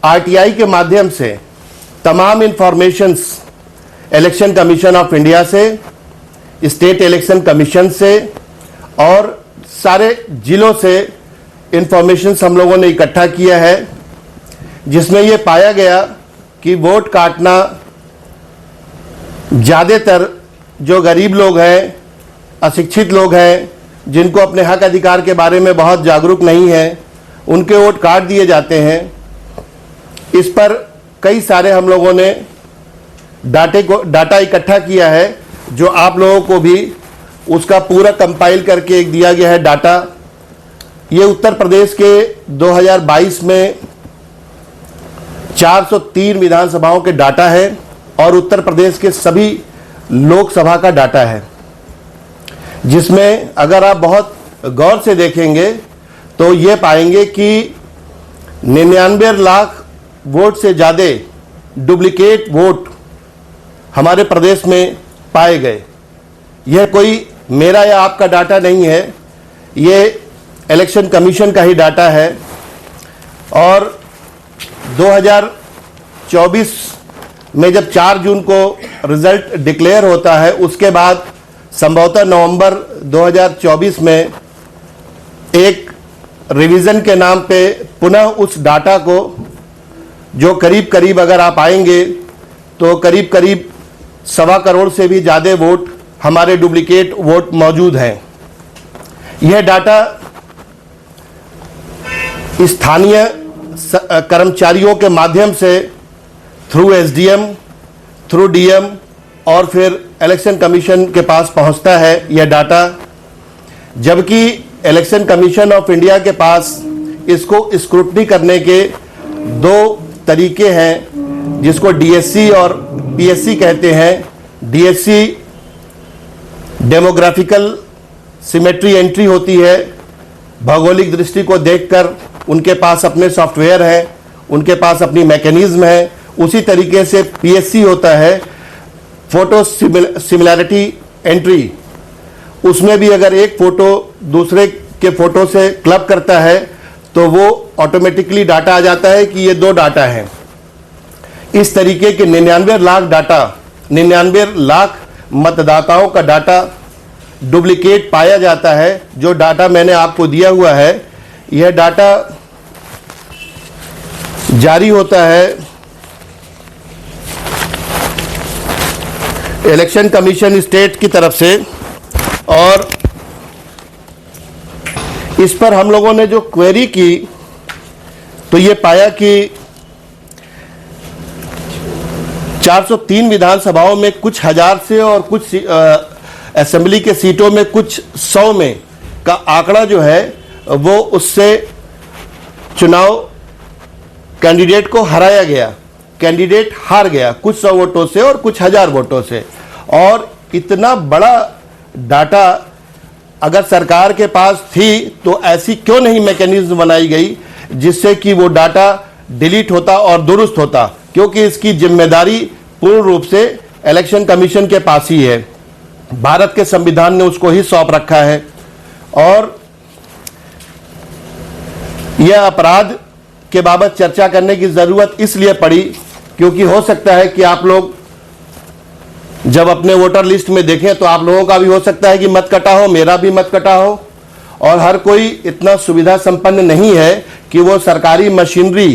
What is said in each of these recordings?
RTI के माध्यम से तमाम informations election commission of India से, स्टेट इलेक्शन कमीशन से और सारे जिलों से इंफॉर्मेशंस हम लोगों ने इकट्ठा किया है, जिसमें ये पाया गया कि वोट काटना ज़्यादातर जो गरीब लोग हैं, अशिक्षित लोग हैं, जिनको अपने हक अधिकार के बारे में बहुत जागरूक नहीं है, उनके वोट काट दिए जाते हैं। इस पर कई सारे हम लोगों ने डाटा इकट्ठा किया है, जो आप लोगों को भी उसका पूरा कंपाइल करके एक दिया गया है डाटा। ये उत्तर प्रदेश के 2022 में 403 विधानसभाओं के डाटा है और उत्तर प्रदेश के सभी लोकसभा का डाटा है, जिसमें अगर आप बहुत गौर से देखेंगे तो ये पाएंगे कि 99 लाख वोट से ज़्यादा डुप्लीकेट वोट हमारे प्रदेश में पाए गए। यह कोई मेरा या आपका डाटा नहीं है, ये इलेक्शन कमीशन का ही डाटा है। और 2024 में जब 4 जून को रिजल्ट डिक्लेयर होता है, उसके बाद संभवतः नवंबर 2024 में एक रिवीजन के नाम पे पुनः उस डाटा को, जो करीब करीब अगर आप आएंगे तो करीब करीब 1.25 करोड़ से भी ज़्यादा वोट हमारे डुप्लीकेट वोट मौजूद हैं। यह डाटा स्थानीय कर्मचारियों के माध्यम से थ्रू एसडीएम, थ्रू डीएम और फिर इलेक्शन कमीशन के पास पहुंचता है यह डाटा, जबकि इलेक्शन कमीशन ऑफ इंडिया के पास इसको स्क्रूटनी करने के 2 तरीके हैं, जिसको डीएससी और पीएससी कहते हैं। डीएससी डेमोग्राफिकल सिमेट्री एंट्री होती है, भौगोलिक दृष्टि को देखकर उनके पास अपने सॉफ्टवेयर है, उनके पास अपनी मैकेनिज्म है। उसी तरीके से पीएससी होता है, फोटो सिमिलैरिटी एंट्री। उसमें भी अगर एक फोटो दूसरे के फोटो से क्लब करता है तो वो ऑटोमेटिकली डाटा आ जाता है कि ये 2 डाटा हैं। इस तरीके के 99 लाख डाटा, 99 लाख मतदाताओं का डाटा डुप्लीकेट पाया जाता है। जो डाटा मैंने आपको दिया हुआ है, यह डाटा जारी होता है इलेक्शन कमीशन स्टेट की तरफ से, और इस पर हम लोगों ने जो क्वेरी की तो ये पाया कि 403 विधानसभाओं में कुछ हजार से और कुछ असेंबली के सीटों में कुछ 100 में का आंकड़ा जो है वो उससे चुनाव कैंडिडेट को हराया गया, कैंडिडेट हार गया कुछ 100 वोटों से और कुछ 1000 वोटों से। और इतना बड़ा डाटा अगर सरकार के पास थी तो ऐसी क्यों नहीं मैकेनिज्म बनाई गई जिससे कि वो डाटा डिलीट होता और दुरुस्त होता, क्योंकि इसकी जिम्मेदारी पूर्ण रूप से इलेक्शन कमीशन के पास ही है। भारत के संविधान ने उसको ही सौंप रखा है। और यह अपराध के बाबत चर्चा करने की ज़रूरत इसलिए पड़ी क्योंकि हो सकता है कि आप लोग जब अपने वोटर लिस्ट में देखें तो आप लोगों का भी हो सकता है कि मत कटा हो, मेरा भी मत कटा हो। और हर कोई इतना सुविधा संपन्न नहीं है कि वो सरकारी मशीनरी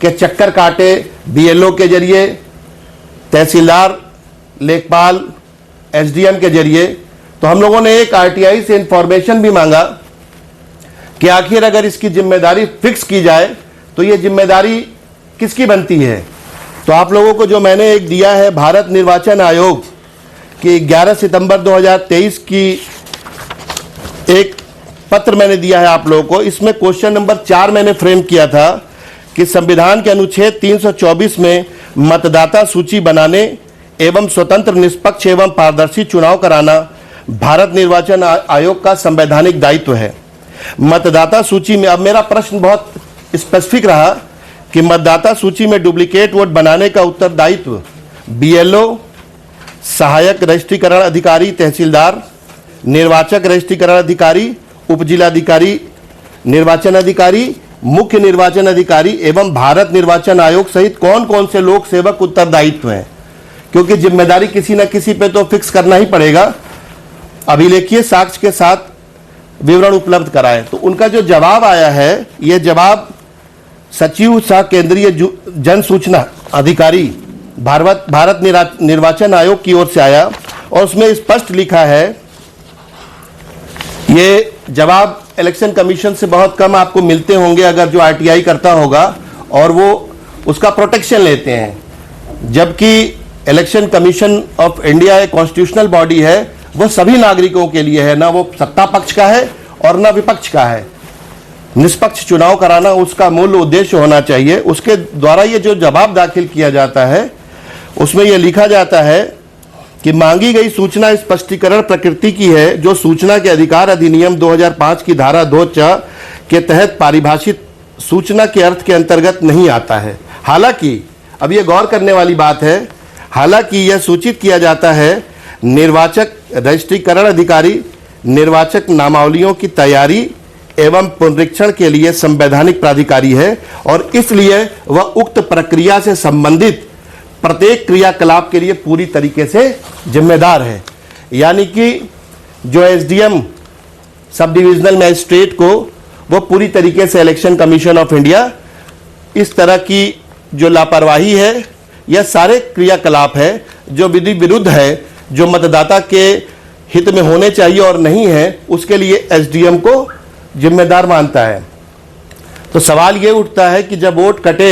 के चक्कर काटे, बीएलओ के जरिए, तहसीलदार, लेखपाल, एसडीएम के जरिए। तो हम लोगों ने एक आरटीआई से इंफॉर्मेशन भी मांगा कि आखिर अगर इसकी जिम्मेदारी फिक्स की जाए तो ये जिम्मेदारी किसकी बनती है। तो आप लोगों को जो मैंने एक दिया है भारत निर्वाचन आयोग की 11 सितंबर 2023 की एक पत्र मैंने दिया है आप लोगों को। इसमें क्वेश्चन नंबर 4 मैंने फ्रेम किया था कि संविधान के अनुच्छेद 324 में मतदाता सूची बनाने एवं स्वतंत्र, निष्पक्ष एवं पारदर्शी चुनाव कराना भारत निर्वाचन आयोग का संवैधानिक दायित्व है। मतदाता सूची में, अब मेरा प्रश्न बहुत स्पेसिफिक रहा कि मतदाता सूची में डुप्लीकेट वोट बनाने का उत्तरदायित्व बीएलओ, सहायक रजिस्ट्रीकरण अधिकारी, तहसीलदार, निर्वाचक रजिस्ट्रीकरण अधिकारी, उपजिलाधिकारी, निर्वाचन अधिकारी मुख्य निर्वाचन अधिकारी एवं भारत निर्वाचन आयोग सहित कौन कौन से लोक सेवक उत्तरदायित्व हैं, क्योंकि जिम्मेदारी किसी न किसी पे तो फिक्स करना ही पड़ेगा। अभिलेखीय साक्ष्य के साथ विवरण उपलब्ध कराएं। तो उनका जो जवाब आया है, यह जवाब सचिव सह केंद्रीय जन सूचना अधिकारी भारत निर्वाचन आयोग की ओर से आया और उसमें स्पष्ट लिखा है, ये जवाब इलेक्शन कमीशन से बहुत कम आपको मिलते होंगे अगर जो आरटीआई करता होगा और वो उसका प्रोटेक्शन लेते हैं, जबकि इलेक्शन कमीशन ऑफ इंडिया एक कॉन्स्टिट्यूशनल बॉडी है, वो सभी नागरिकों के लिए है, ना वो सत्ता पक्ष का है और ना विपक्ष का है। निष्पक्ष चुनाव कराना उसका मूल उद्देश्य होना चाहिए। उसके द्वारा ये जो जवाब दाखिल किया जाता है उसमें यह लिखा जाता है कि मांगी गई सूचना स्पष्टीकरण प्रकृति की है, जो सूचना के अधिकार अधिनियम 2005 की धारा 2(च) के तहत परिभाषित सूचना के अर्थ के अंतर्गत नहीं आता है। हालांकि अब यह गौर करने वाली बात है, हालांकि यह सूचित किया जाता है निर्वाचक रजिस्ट्रीकरण अधिकारी निर्वाचक नामावलियों की तैयारी एवं पुनरीक्षण के लिए संवैधानिक प्राधिकारी है और इसलिए वह उक्त प्रक्रिया से संबंधित प्रत्येक क्रियाकलाप के लिए पूरी तरीके से जिम्मेदार है। यानी कि जो एसडीएम सब डिविजनल मजिस्ट्रेट को वो पूरी तरीके से इलेक्शन कमीशन ऑफ इंडिया इस तरह की जो लापरवाही है यह सारे क्रियाकलाप है जो विधि विरुद्ध है, जो मतदाता के हित में होने चाहिए और नहीं है, उसके लिए एसडीएम को जिम्मेदार मानता है। तो सवाल ये उठता है कि जब वोट कटे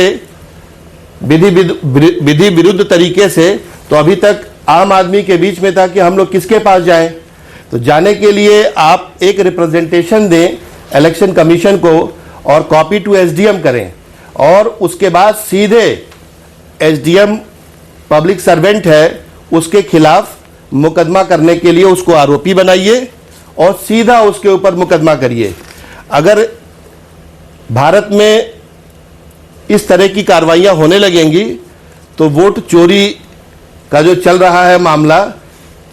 विधि विरुद्ध तरीके से, तो अभी तक आम आदमी के बीच में था कि हम लोग किसके पास जाएं। तो जाने के लिए आप एक रिप्रेजेंटेशन दें इलेक्शन कमीशन को और कॉपी टू एसडीएम करें और उसके बाद सीधे एसडीएम पब्लिक सर्वेंट है उसके खिलाफ मुकदमा करने के लिए उसको आरोपी बनाइए और सीधा उसके ऊपर मुकदमा करिए। अगर भारत में इस तरह की कार्रवाइयां होने लगेंगी तो वोट चोरी का जो चल रहा है मामला,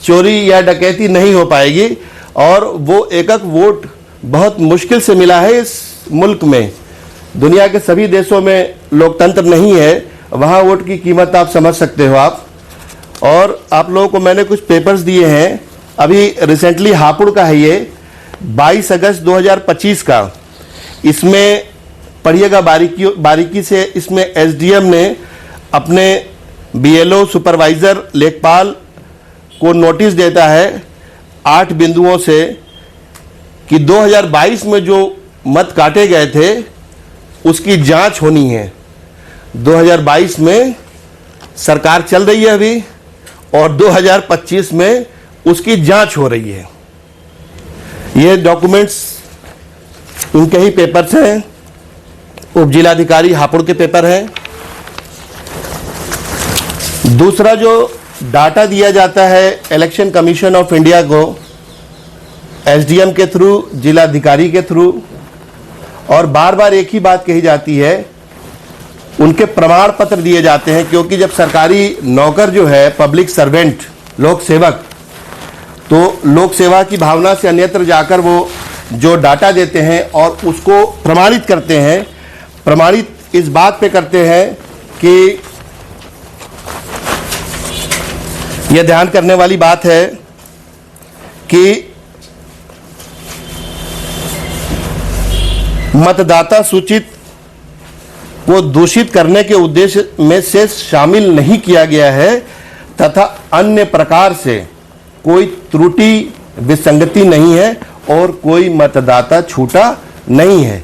चोरी या डकैती नहीं हो पाएगी और वो एक वोट बहुत मुश्किल से मिला है इस मुल्क में। दुनिया के सभी देशों में लोकतंत्र नहीं है, वहाँ वोट की कीमत आप समझ सकते हो आप। और आप लोगों को मैंने कुछ पेपर्स दिए हैं, अभी रिसेंटली हापुड़ का है ये 22 अगस्त 2025 का। इसमें पढ़िएगा बारीकी से। इसमें एसडीएम ने अपने बीएलओ सुपरवाइजर लेखपाल को नोटिस देता है 8 बिंदुओं से कि 2022 में जो मत काटे गए थे उसकी जांच होनी है। 2022 में सरकार चल रही है अभी और 2025 में उसकी जांच हो रही है। ये डॉक्यूमेंट्स उनके ही पेपर्स हैं, उप जिलाधिकारी हापुड़ के पेपर हैं। दूसरा जो डाटा दिया जाता है इलेक्शन कमीशन ऑफ इंडिया को एसडीएम के थ्रू, जिलाधिकारी के थ्रू, और बार बार एक ही बात कही जाती है, उनके प्रमाण पत्र दिए जाते हैं। क्योंकि जब सरकारी नौकर जो है पब्लिक सर्वेंट लोक सेवक, तो लोक सेवा की भावना से अन्यत्र जाकर वो जो डाटा देते हैं और उसको प्रमाणित करते हैं, प्रमाणित इस बात पे करते हैं कि यह ध्यान करने वाली बात है कि मतदाता सूचित को दूषित करने के उद्देश्य में से शामिल नहीं किया गया है तथा अन्य प्रकार से कोई त्रुटि विसंगति नहीं है और कोई मतदाता छूटा नहीं है।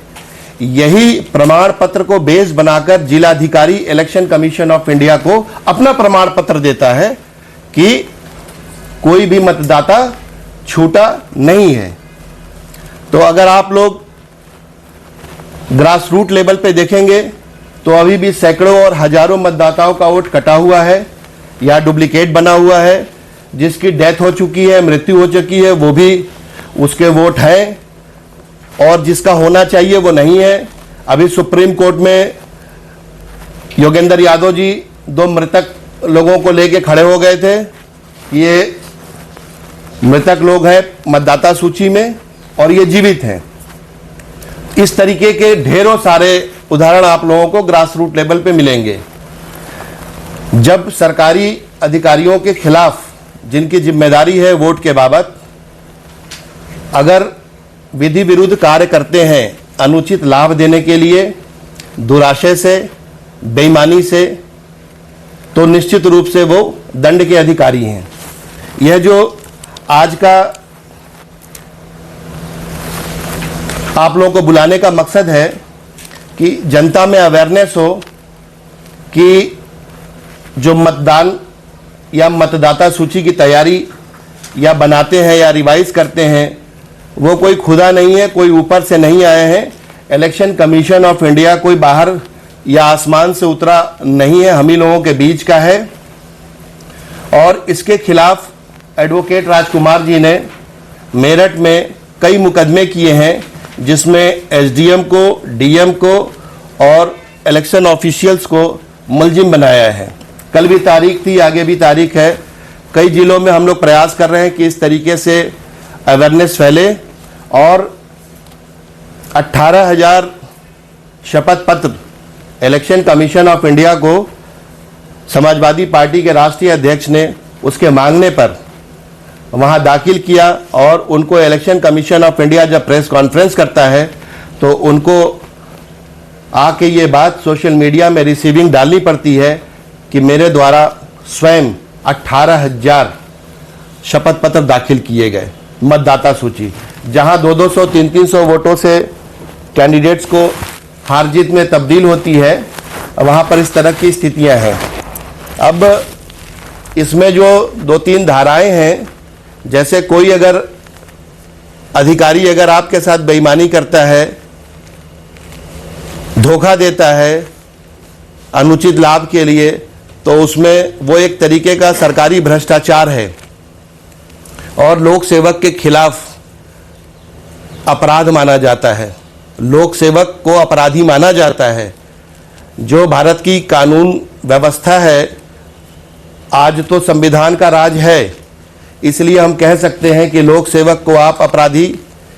यही प्रमाण पत्र को बेस बनाकर जिलाधिकारी इलेक्शन कमीशन ऑफ इंडिया को अपना प्रमाण पत्र देता है कि कोई भी मतदाता छूटा नहीं है। तो अगर आप लोग ग्रास रूट लेवल पे देखेंगे तो अभी भी सैकड़ों और हजारों मतदाताओं का वोट कटा हुआ है या डुप्लीकेट बना हुआ है, जिसकी डेथ हो चुकी है, मृत्यु हो चुकी है, वो भी उसके वोट हैं और जिसका होना चाहिए वो नहीं है। अभी सुप्रीम कोर्ट में योगेंद्र यादव जी 2 मृतक लोगों को लेके खड़े हो गए थे। ये मृतक लोग हैं मतदाता सूची में और ये जीवित हैं। इस तरीके के ढेरों सारे उदाहरण आप लोगों को ग्रास रूट लेवल पे मिलेंगे। जब सरकारी अधिकारियों के खिलाफ, जिनकी जिम्मेदारी है वोट के बाबत, अगर विधि विरुद्ध कार्य करते हैं अनुचित लाभ देने के लिए, दुराशय से, बेईमानी से, तो निश्चित रूप से वो दंड के अधिकारी हैं। यह जो आज का आप लोगों को बुलाने का मकसद है कि जनता में अवेयरनेस हो कि जो मतदान या मतदाता सूची की तैयारी या बनाते हैं या रिवाइज करते हैं, वो कोई खुदा नहीं है, कोई ऊपर से नहीं आए हैं। इलेक्शन कमीशन ऑफ इंडिया कोई बाहर या आसमान से उतरा नहीं है, हम ही लोगों के बीच का है। और इसके खिलाफ एडवोकेट राजकुमार जी ने मेरठ में कई मुकदमे किए हैं, जिसमें एसडीएम को, डीएम को और इलेक्शन ऑफिशियल्स को मुलजिम बनाया है। कल भी तारीख थी, आगे भी तारीख है। कई जिलों में हम लोग प्रयास कर रहे हैं कि इस तरीके से अवेयरनेस फैले और 18,000 शपथ पत्र इलेक्शन कमीशन ऑफ इंडिया को समाजवादी पार्टी के राष्ट्रीय अध्यक्ष ने उसके मांगने पर वहां दाखिल किया। और उनको इलेक्शन कमीशन ऑफ इंडिया जब प्रेस कॉन्फ्रेंस करता है तो उनको आके ये बात सोशल मीडिया में रिसीविंग डालनी पड़ती है कि मेरे द्वारा स्वयं 18,000 शपथ पत्र दाखिल किए गए, मतदाता सूची, जहां 200-200, 300-300 वोटों से कैंडिडेट्स को हार जीत में तब्दील होती है, वहां पर इस तरह की स्थितियां हैं। अब इसमें जो 2-3 धाराएं हैं, जैसे कोई अगर अधिकारी अगर आपके साथ बेईमानी करता है, धोखा देता है अनुचित लाभ के लिए, तो उसमें वो एक तरीके का सरकारी भ्रष्टाचार है और लोक सेवक के खिलाफ अपराध माना जाता है। लोक सेवक को अपराधी माना जाता है। जो भारत की कानून व्यवस्था है, आज तो संविधान का राज है, इसलिए हम कह सकते हैं कि लोक सेवक को आप अपराधी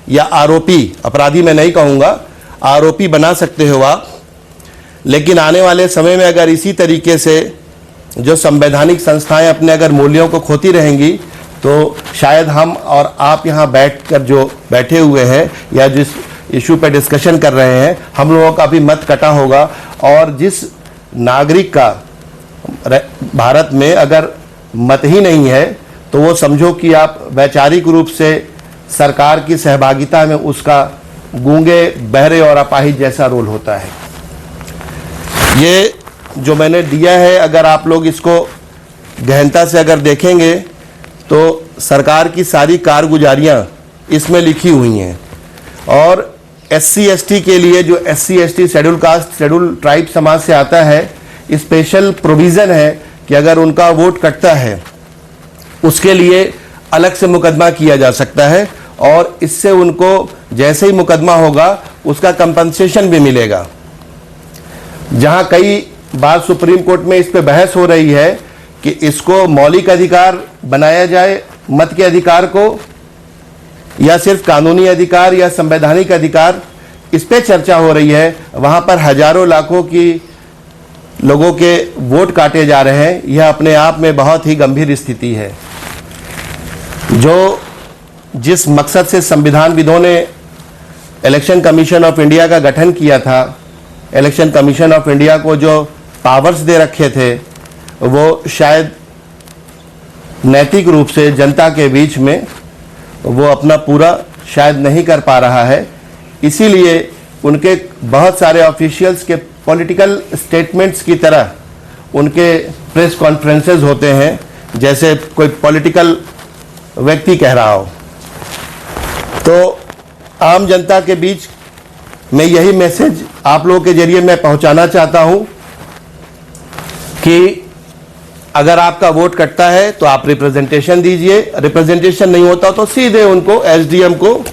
या आरोपी, अपराधी मैं नहीं कहूँगा, आरोपी बना सकते हो आप। लेकिन आने वाले समय में अगर इसी तरीके से जो संवैधानिक संस्थाएं अपने अगर मूल्यों को खोती रहेंगी, तो शायद हम और आप यहाँ बैठकर जो बैठे हुए हैं या जिस इशू पे डिस्कशन कर रहे हैं, हम लोगों का भी मत कटा होगा। और जिस नागरिक का भारत में अगर मत ही नहीं है, तो वो समझो कि आप वैचारिक रूप से सरकार की सहभागिता में उसका गूंगे, बहरे और अपाहिज जैसा रोल होता है। ये जो मैंने दिया है, अगर आप लोग इसको गहनता से अगर देखेंगे तो सरकार की सारी कारगुजारियां इसमें लिखी हुई हैं। और SC ST के लिए, जो SC ST schedule caste, schedule tribe समाज से आता है, स्पेशल प्रोविज़न है कि अगर उनका वोट कटता है उसके लिए अलग से मुकदमा किया जा सकता है और इससे उनको जैसे ही मुकदमा होगा उसका कंपनसेशन भी मिलेगा। जहां कई बार सुप्रीम कोर्ट में इस पे बहस हो रही है कि इसको मौलिक अधिकार बनाया जाए मत के अधिकार को, या सिर्फ कानूनी अधिकार या संवैधानिक अधिकार, इस पे चर्चा हो रही है। वहां पर हजारों लाखों की लोगों के वोट काटे जा रहे हैं। यह अपने आप में बहुत ही गंभीर स्थिति है। जो जिस मकसद से संविधानविदों ने इलेक्शन कमीशन ऑफ इंडिया का गठन किया था, इलेक्शन कमीशन ऑफ इंडिया को जो पावर्स दे रखे थे, वो शायद नैतिक रूप से जनता के बीच में वो अपना पूरा शायद नहीं कर पा रहा है। इसीलिए उनके बहुत सारे ऑफिशियल्स के पॉलिटिकल स्टेटमेंट्स की तरह उनके प्रेस कॉन्फ्रेंसेस होते हैं, जैसे कोई पॉलिटिकल व्यक्ति कह रहा हो। तो आम जनता के बीच मैं यही मैसेज आप लोगों के जरिए मैं पहुंचाना चाहता हूं कि अगर आपका वोट कटता है तो आप रिप्रेजेंटेशन दीजिए, रिप्रेजेंटेशन नहीं होता तो सीधे उनको एसडीएम को,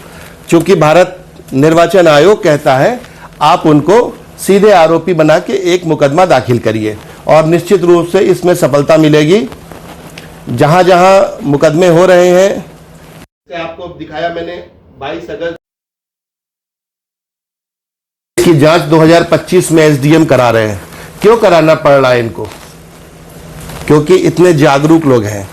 चूंकि भारत निर्वाचन आयोग कहता है, आप उनको सीधे आरोपी बना के एक मुकदमा दाखिल करिए और निश्चित रूप से इसमें सफलता मिलेगी। जहां जहां मुकदमे हो रहे हैं, आपको दिखाया मैंने 22 अगस्त इसकी जांच 2025 में एसडीएम करा रहे हैं। क्यों कराना पड़ रहा है इनको? क्योंकि इतने जागरूक लोग हैं।